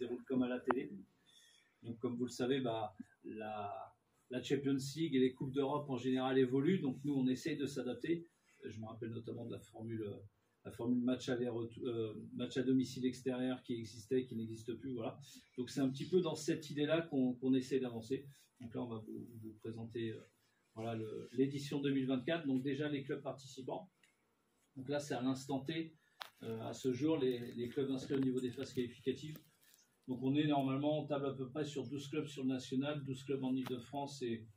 déroule comme à la télé. Donc, comme vous le savez, la Champions League et les Coupes d'Europe en général évoluent. Donc, nous, on essaye de s'adapter. Je me rappelle notamment de la formule match à domicile extérieur qui existait, qui n'existe plus. Voilà. Donc, c'est un petit peu dans cette idée-là qu'on essaie d'avancer. Donc là, on va vous présenter l'édition 2024. Donc, déjà, les clubs participants. Donc là, c'est à l'instant T. À ce jour, les clubs inscrits au niveau des phases qualificatives. Donc on est normalement, on table à peu près sur 12 clubs sur le national, 12 clubs en Ile-de-France et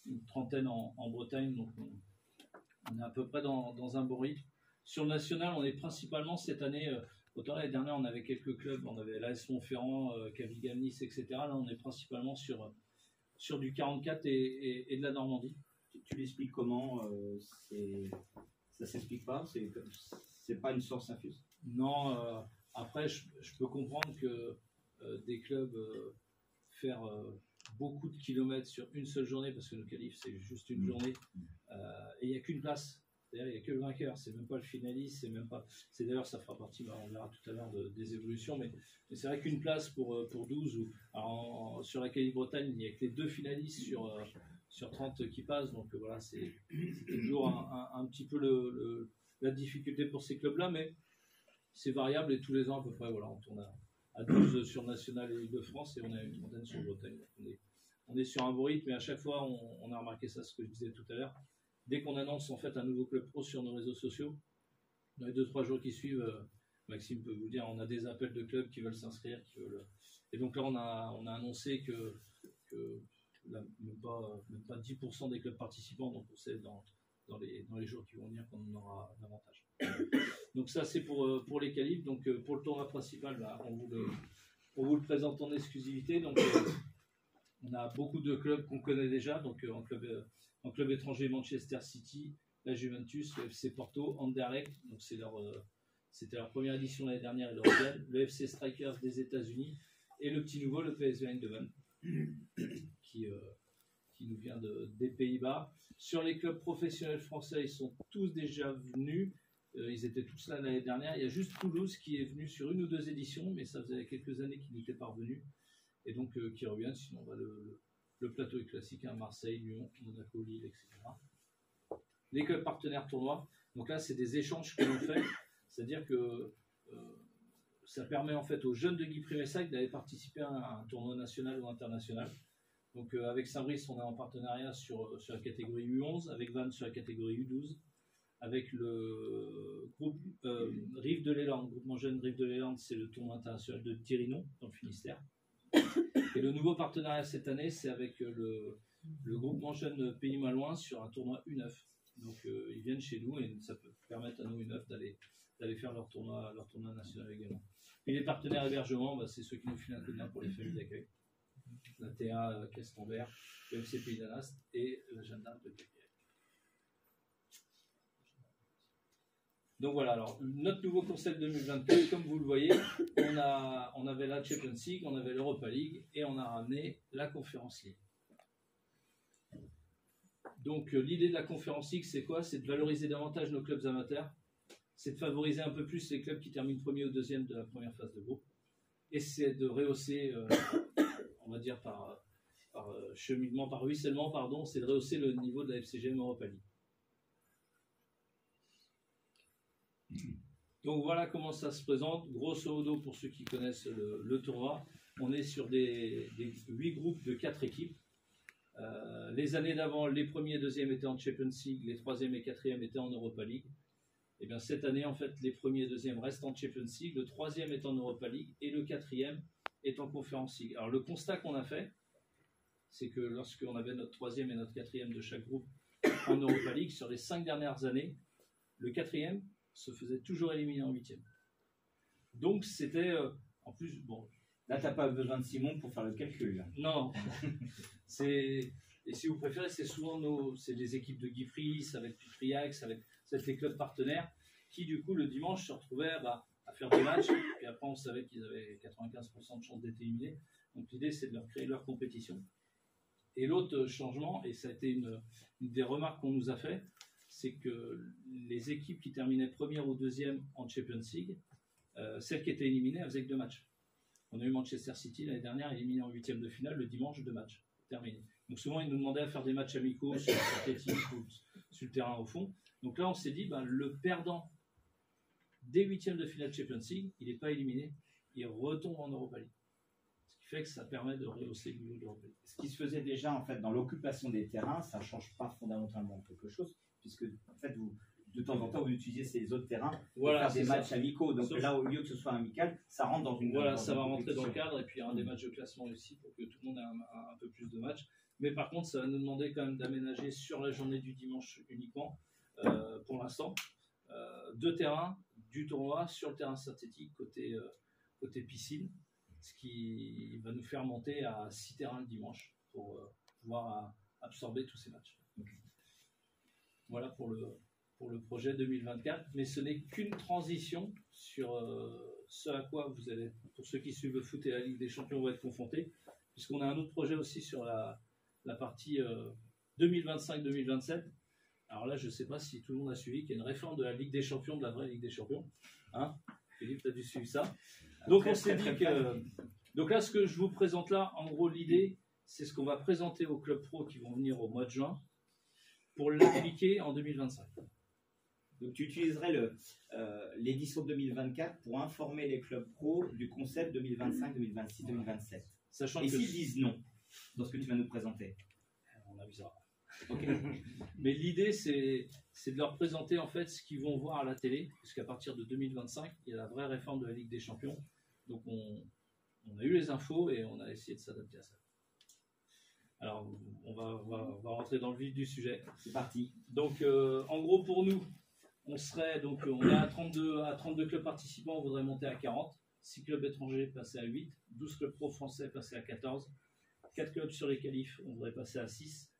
une trentaine en Bretagne. Donc on est à peu près dans un bon rythme. Sur le national, on est principalement cette année, autant l'année dernière, on avait quelques clubs, on avait l'AS Montferrand, Cavigal, Nice, etc. Là, on est principalement sur du 44 et de la Normandie. Tu l'expliques comment ça s'explique pas, c'est pas une source infuse. Non, après je peux comprendre que des clubs faire beaucoup de kilomètres sur une seule journée, parce que le qualif c'est juste une journée, et il n'y a qu'une place, c'est-à-dire il n'y a que le vainqueur, c'est même pas le finaliste, c'est d'ailleurs ça fera partie, on verra tout à l'heure des évolutions, mais c'est vrai qu'une place pour 12, sur la qualif Bretagne il n'y a que les 2 finalistes sur 30 qui passent, donc voilà, c'est toujours un petit peu la difficulté pour ces clubs-là, mais c'est variable et tous les ans à peu près, voilà, on tourne à 12 sur National et Île-de-France et on a une trentaine sur Bretagne. On est sur un beau rythme, mais à chaque fois, on a remarqué ça, ce que je disais tout à l'heure. Dès qu'on annonce en fait un nouveau club pro sur nos réseaux sociaux, dans les 2-3 jours qui suivent, Maxime peut vous dire, on a des appels de clubs qui veulent s'inscrire, et donc là, on a annoncé que même pas 10% des clubs participants, donc on sait dans les jours qui vont venir qu'on en aura davantage. Donc ça c'est pour les qualifs. Donc pour le tournoi principal, on vous le présente en exclusivité. Donc on a beaucoup de clubs qu'on connaît déjà. Donc en club étranger, Manchester City, la Juventus, le FC Porto, Anderlecht. Donc c'était leur première édition l'année dernière et l'européenne. Le FC Strikers des États-Unis et le petit nouveau, le PSV Eindhoven, qui nous vient des Pays-Bas. Sur les clubs professionnels français, ils sont tous déjà venus. Ils étaient tous là l'année dernière. Il y a juste Toulouse qui est venu sur 1 ou 2 éditions, mais ça faisait quelques années qu'ils n'étaient pas revenus. Et donc qui reviennent. Sinon, le plateau est classique, hein, Marseille, Lyon, Monaco, Lille, etc. Les clubs partenaires tournois. Donc là, c'est des échanges que l'on fait. C'est-à-dire que ça permet en fait aux jeunes de Guy Primessac d'aller participer à un tournoi national ou international. Donc avec Saint-Brice, on est en partenariat sur la catégorie U11, avec Vannes sur la catégorie U12, avec le groupe Rive de l'Élande, groupement jeune Rive de l'Élande, c'est le tournoi international de Thirinon, dans le Finistère. Et le nouveau partenariat cette année, c'est avec le groupement jeune Pays Malouin sur un tournoi U9. Donc ils viennent chez nous et ça peut permettre à nous U9 d'aller faire leur tournoi national également. Et les partenaires hébergement, c'est ceux qui nous filent un coup de main pour les familles d'accueil. La TA Castambert, le FC Pays d'Anast et la Jeanne d'Arc de Capiel. Donc voilà, alors notre nouveau concept 2024, comme vous le voyez, on avait la Champions League, on avait l'Europa League et on a ramené la Conference League. Donc l'idée de la Conference League, c'est quoi? C'est de valoriser davantage nos clubs amateurs, c'est de favoriser un peu plus les clubs qui terminent premier ou deuxième de la première phase de groupe, et c'est de rehausser, on va dire par cheminement, par ruissellement, pardon, c'est de rehausser le niveau de la FCGM Europa League. Donc voilà comment ça se présente. Grosso modo, pour ceux qui connaissent le tournoi, on est sur des 8 groupes de 4 équipes. Les années d'avant, les premiers et deuxièmes étaient en Champions League, les troisièmes et quatrièmes étaient en Europa League. Et bien cette année, en fait, les premiers et deuxièmes restent en Champions League, le troisième est en Europa League et le quatrième est en Conference League. Alors le constat qu'on a fait, c'est que lorsqu'on avait notre troisième et notre quatrième de chaque groupe en Europa League, sur les 5 dernières années, le quatrième se faisait toujours éliminer en 8e. Donc c'était, en plus, bon... Là, tu n'as pas besoin de Simon pour faire le calcul. Là. Non, et si vous préférez, c'est souvent c'est des équipes de Guy Fries, ça va être Putriax, ça va être les clubs partenaires qui, du coup, le dimanche se retrouvaient à faire des matchs. Et après, on savait qu'ils avaient 95% de chances d'être éliminés. Donc l'idée, c'est de leur créer leur compétition. Et l'autre changement, et ça a été une des remarques qu'on nous a fait, c'est que les équipes qui terminaient première ou deuxième en Champions League, celles qui étaient éliminées, elles faisaient que 2 matchs. On a eu Manchester City l'année dernière, éliminé en 8e de finale le dimanche, 2 matchs, terminé. Donc souvent, ils nous demandaient à faire des matchs amicaux sur le synthétique ou sur le terrain au fond. Donc là, on s'est dit, le perdant des 8e de finale Champions League, il n'est pas éliminé, il retombe en Europa League. Ce qui fait que ça permet de rehausser le niveau de l'Europa League. Ce qui se faisait déjà en fait dans l'occupation des terrains, ça ne change pas fondamentalement quelque chose, puisque en fait de temps en temps vous utilisez ces autres terrains pour faire des matchs amicaux. Donc là, au lieu que ce soit amical, ça rentre dans une. Voilà, ça va rentrer dans le cadre, et puis il y a des matchs de classement aussi pour que tout le monde ait un peu plus de matchs. Mais par contre, ça va nous demander quand même d'aménager sur la journée du dimanche uniquement, pour l'instant, 2 terrains du tournoi sur le terrain synthétique côté piscine, ce qui va nous faire monter à 6 terrains le dimanche pour pouvoir absorber tous ces matchs. Okay. Voilà pour le projet 2024, mais ce n'est qu'une transition sur ce à quoi vous allez, pour ceux qui suivent le foot et la Ligue des Champions, vont être confrontés, puisqu'on a un autre projet aussi sur la partie 2025-2027. Alors là, je ne sais pas si tout le monde a suivi qu'il y a une réforme de la Ligue des Champions, de la vraie Ligue des Champions. Hein, Philippe, tu as dû suivre ça. Donc on s'est dit que... Donc là, ce que je vous présente là, en gros, l'idée, c'est ce qu'on va présenter aux clubs pro qui vont venir au mois de juin pour l'appliquer en 2025. Donc tu utiliserais l'édition 2024 pour informer les clubs pro du concept 2025, 2026, 2027. Sachant et s'ils disent non dans ce que tu vas nous présenter, on avisera. Okay. Mais l'idée, c'est de leur présenter en fait ce qu'ils vont voir à la télé, puisqu'à partir de 2025, il y a la vraie réforme de la Ligue des Champions. Donc on a eu les infos et on a essayé de s'adapter à ça. Alors on va rentrer dans le vif du sujet. C'est parti. Donc en gros pour nous, on est à 32 clubs participants, on voudrait monter à 40. 6 clubs étrangers passer à 8, 12 clubs pro français passer à 14, 4 clubs sur les qualifs, on voudrait passer à 6,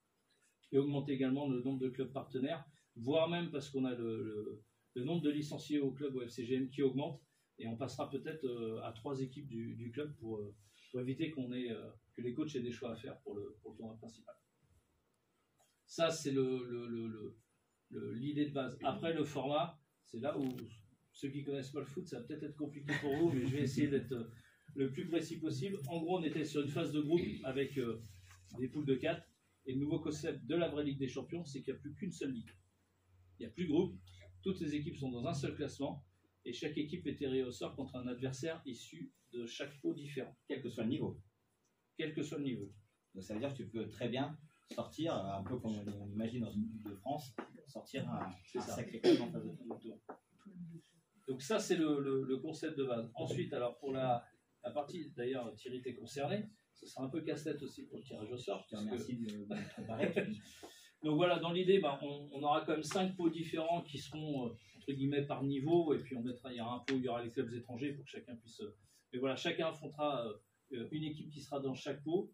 et augmenter également le nombre de clubs partenaires, voire même parce qu'on a le nombre de licenciés au club au FCGM qui augmente, et on passera peut-être à 3 équipes du club pour éviter que les coachs aient des choix à faire pour le tournoi principal. Ça, c'est l'idée de base. Après, le format, c'est là où ceux qui ne connaissent pas le foot, ça va peut-être être compliqué pour vous, mais je vais essayer d'être le plus précis possible. En gros, on était sur une phase de groupe avec des poules de 4. Et le nouveau concept de la vraie Ligue des Champions, c'est qu'il n'y a plus qu'une seule ligue. Il n'y a plus de groupe. Toutes les équipes sont dans un seul classement. Et chaque équipe est tirée au sort contre un adversaire issu de chaque pot différent. Quel que soit le niveau. Quel que soit le niveau. Donc ça veut dire que tu peux très bien sortir, un peu comme on imagine dans une équipe de France, sortir un sacré club en phase de tour. Donc ça, c'est le concept de base. Ensuite, alors pour la partie, d'ailleurs, Thierry t'es concerné, ce sera un peu casse-tête aussi pour le tirage au sort. Je te remercie de me préparer. Donc voilà, dans l'idée, on aura quand même 5 pots différents qui seront, entre guillemets, par niveau, et puis il y aura un pot où il y aura les clubs étrangers pour que chacun puisse... Mais voilà, chacun affrontera une équipe qui sera dans chaque pot.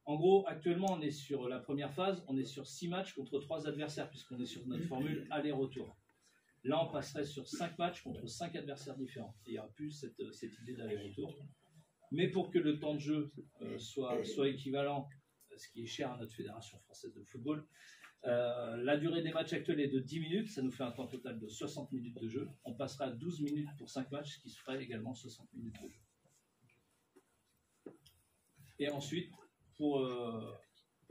En gros, actuellement, on est sur la première phase, on est sur 6 matchs contre 3 adversaires, puisqu'on est sur notre formule aller-retour. Là, on passerait sur 5 matchs contre 5 adversaires différents. Et il n'y aura plus cette idée d'aller-retour. Mais pour que le temps de jeu soit équivalent, ce qui est cher à notre Fédération française de football, la durée des matchs actuels est de 10 minutes, ça nous fait un temps total de 60 minutes de jeu. On passera à 12 minutes pour 5 matchs, ce qui se ferait également 60 minutes de jeu. Et ensuite, pour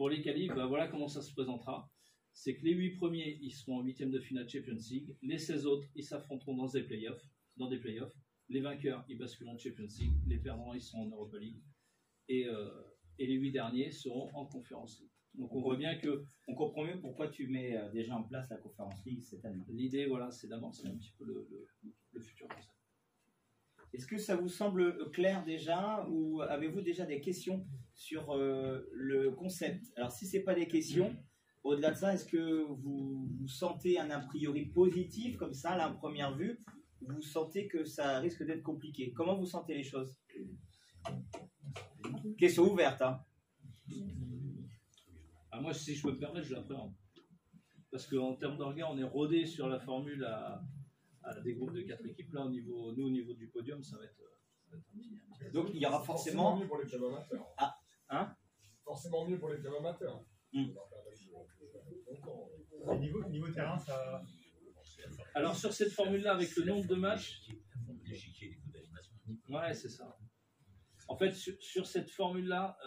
les qualifs, voilà comment ça se présentera. C'est que les 8 premiers, ils seront en 8e de finale Champions League. Les 16 autres, ils s'affronteront dans des playoffs. Les vainqueurs, ils basculeront en Champions League. Les perdants, ils seront en Europa League. Et les 8 derniers seront en Conference League. Donc on voit bien que... On comprend mieux pourquoi tu mets déjà en place la Conference League cette année. L'idée, voilà, c'est d'avancer un petit peu le futur concept. Est-ce que ça vous semble clair déjà, ou avez-vous déjà des questions sur le concept? Alors si ce n'est pas des questions, au-delà de ça, est-ce que vous sentez un a priori positif comme ça, là, à première vue, ou vous sentez que ça risque d'être compliqué? Comment vous sentez les choses? Question ouverte, hein. Moi, si je peux me permettre, je l'appréhende. Parce qu'en termes d'orgas, on est rodé sur la formule à des groupes de 4 équipes. Là, au niveau du podium, ça va être un petit... Donc, il y aura forcément mieux pour les clubs amateurs. Ah, hein? Forcément mieux pour les clubs amateurs. Niveau terrain, ça... Alors, sur cette formule-là, avec le nombre de matchs... Ouais, c'est ça. En fait, sur cette formule-là,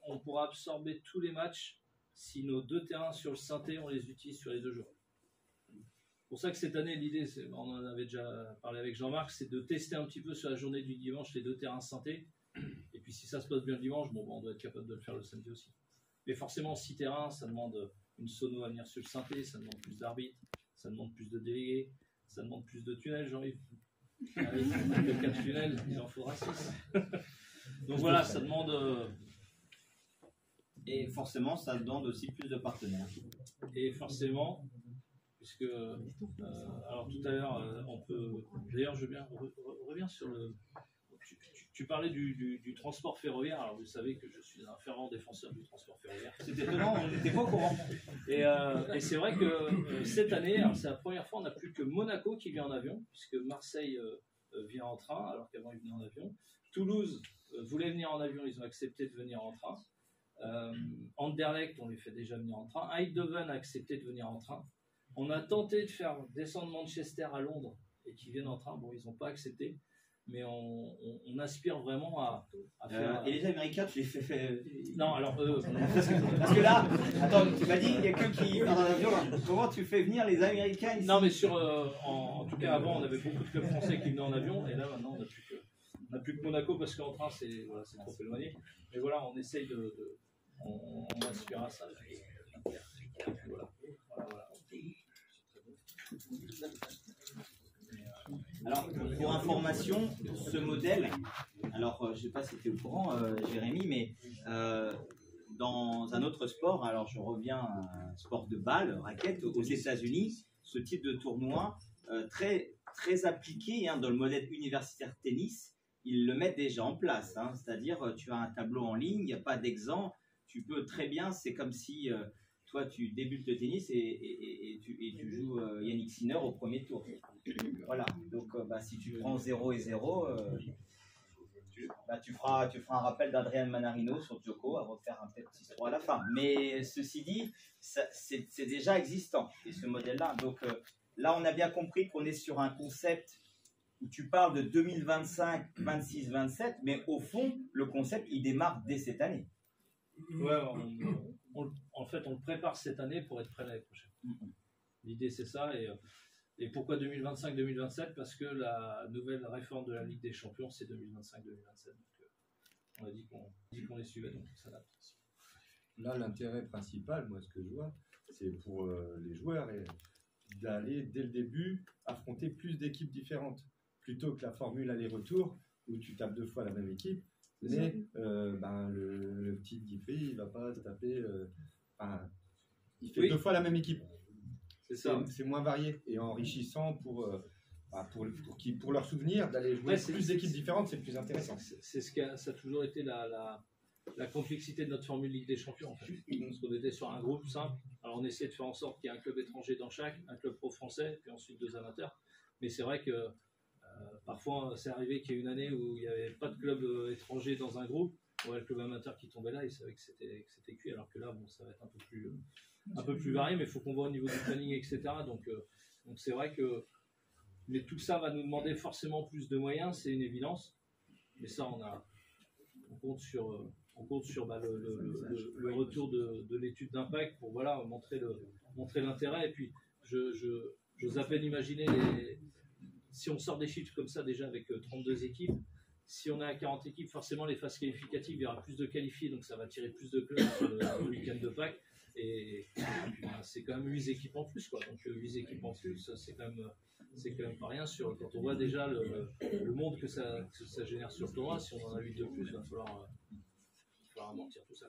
on pourra absorber tous les matchs si nos 2 terrains sur le synthé, on les utilise sur les 2 jours. C'est pour ça que cette année, l'idée, on en avait déjà parlé avec Jean-Marc, c'est de tester un petit peu sur la journée du dimanche les 2 terrains synthé. Et puis si ça se passe bien le dimanche, bon, on doit être capable de le faire le samedi aussi. Mais forcément, 6 terrains, ça demande une sono à venir sur le synthé, ça demande plus d'arbitres, ça demande plus de délégués, ça demande plus de tunnels, Jean-Yves. Le 4 tunnels, il en faudra 6. Donc voilà, ça demande... Et forcément, ça demande aussi plus de partenaires. Et forcément, puisque... alors tout à l'heure, on peut... D'ailleurs, je reviens sur le... Tu parlais du transport ferroviaire. Alors vous savez que je suis un fervent défenseur du transport ferroviaire. C'est étonnant, on n'était pas au courant. Et c'est vrai que cette année, c'est la première fois, on n'a plus que Monaco qui vient en avion, puisque Marseille vient en train, alors qu'avant il venait en avion. Toulouse voulait venir en avion, ils ont accepté de venir en train. Anderlecht, on les fait déjà venir en train. Eindhoven a accepté de venir en train. On a tenté de faire descendre Manchester à Londres et qu'ils viennent en train. Bon, ils n'ont pas accepté. Mais on aspire vraiment à faire... et les Américains, tu les fais... Non, alors Parce que là, attends, tu m'as dit, il y a quelqu'un qui part en avion, là. Comment tu fais venir les Américains ici? Non, mais en tout cas, avant, on avait beaucoup de clubs français qui venaient en avion, et là, maintenant, on n'a plus que Monaco, parce qu'en train, c'est trop éloigné. Mais voilà, on essaye on aspire à ça. Voilà. Alors, pour information, ce modèle, alors je ne sais pas si tu es au courant, Jérémy, mais dans un autre sport, alors je reviens à un sport de balle, raquette, aux États-Unis, ce type de tournoi très, très appliqué dans le modèle universitaire tennis, ils le mettent déjà en place. C'est-à-dire, tu as un tableau en ligne, il n'y a pas d'exemple, tu peux très bien, c'est comme si... toi, tu débutes le tennis et tu joues Yannick Sinner au premier tour. Voilà. Donc, si tu prends 0 et 0, tu feras un rappel d'Adrian Manarino sur Djoko avant de faire un petit 6-3 à la fin. Mais ceci dit, c'est déjà existant, et ce modèle-là. Donc, là, on a bien compris qu'on est sur un concept où tu parles de 2025, 26, 27, mais au fond, le concept, il démarre dès cette année. Ouais, en fait, on le prépare cette année pour être prêt l'année prochaine. L'idée, c'est ça. Et pourquoi 2025-2027? Parce que la nouvelle réforme de la Ligue des Champions, c'est 2025-2027. Donc, on a dit qu'on les suivait, donc ça date. Là, l'intérêt principal, moi, ce que je vois, c'est pour les joueurs d'aller, dès le début, affronter plus d'équipes différentes, plutôt que la formule aller-retour, où tu tapes 2 fois la même équipe. Mais le petit Guipry, il ne va pas se taper... il fait 2 fois la même équipe. C'est ça. C'est moins varié et enrichissant pour leurs souvenirs, d'aller jouer plus d'équipes différentes, c'est plus intéressant. C'est ça a toujours été la complexité de notre formule Ligue des Champions. En fait. Parce qu'on était sur un groupe simple. Alors on essayait de faire en sorte qu'il y ait un club étranger dans chaque, un club pro français, puis ensuite 2 amateurs. Mais c'est vrai que parfois c'est arrivé qu'il y ait une année où il n'y avait pas de club étranger dans un groupe. Le club amateur qui tombait là, il savait que c'était cuit. Alors que là, ça va être un peu plus varié, mais il faut qu'on voit au niveau du planning, etc. Donc c'est vrai que mais tout ça va nous demander forcément plus de moyens, c'est une évidence. Mais ça, on compte sur le retour de l'étude d'impact pour montrer l'intérêt. Et puis, j'ose à peine imaginer si on sort des chiffres comme ça déjà avec 32 équipes. Si on est à 40 équipes, forcément les phases qualificatives, il y aura plus de qualifiés, donc ça va tirer plus de clubs sur le week-end de Pâques. Et c'est quand même 8 équipes en plus, quoi. Donc 8 équipes en plus, c'est quand même pas rien quand on voit déjà le monde que ça génère sur le tournoi. Si on en a 8 de plus, il va falloir amortir tout ça.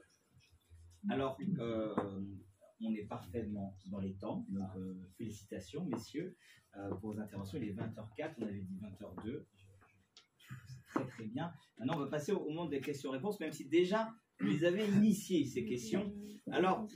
Alors, on est parfaitement dans les temps, donc félicitations messieurs pour vos interventions. Il est 20h04, on avait dit 20h02. Très très bien. Maintenant, on va passer au monde des questions-réponses, même si déjà vous les avez initiées ces questions. Alors,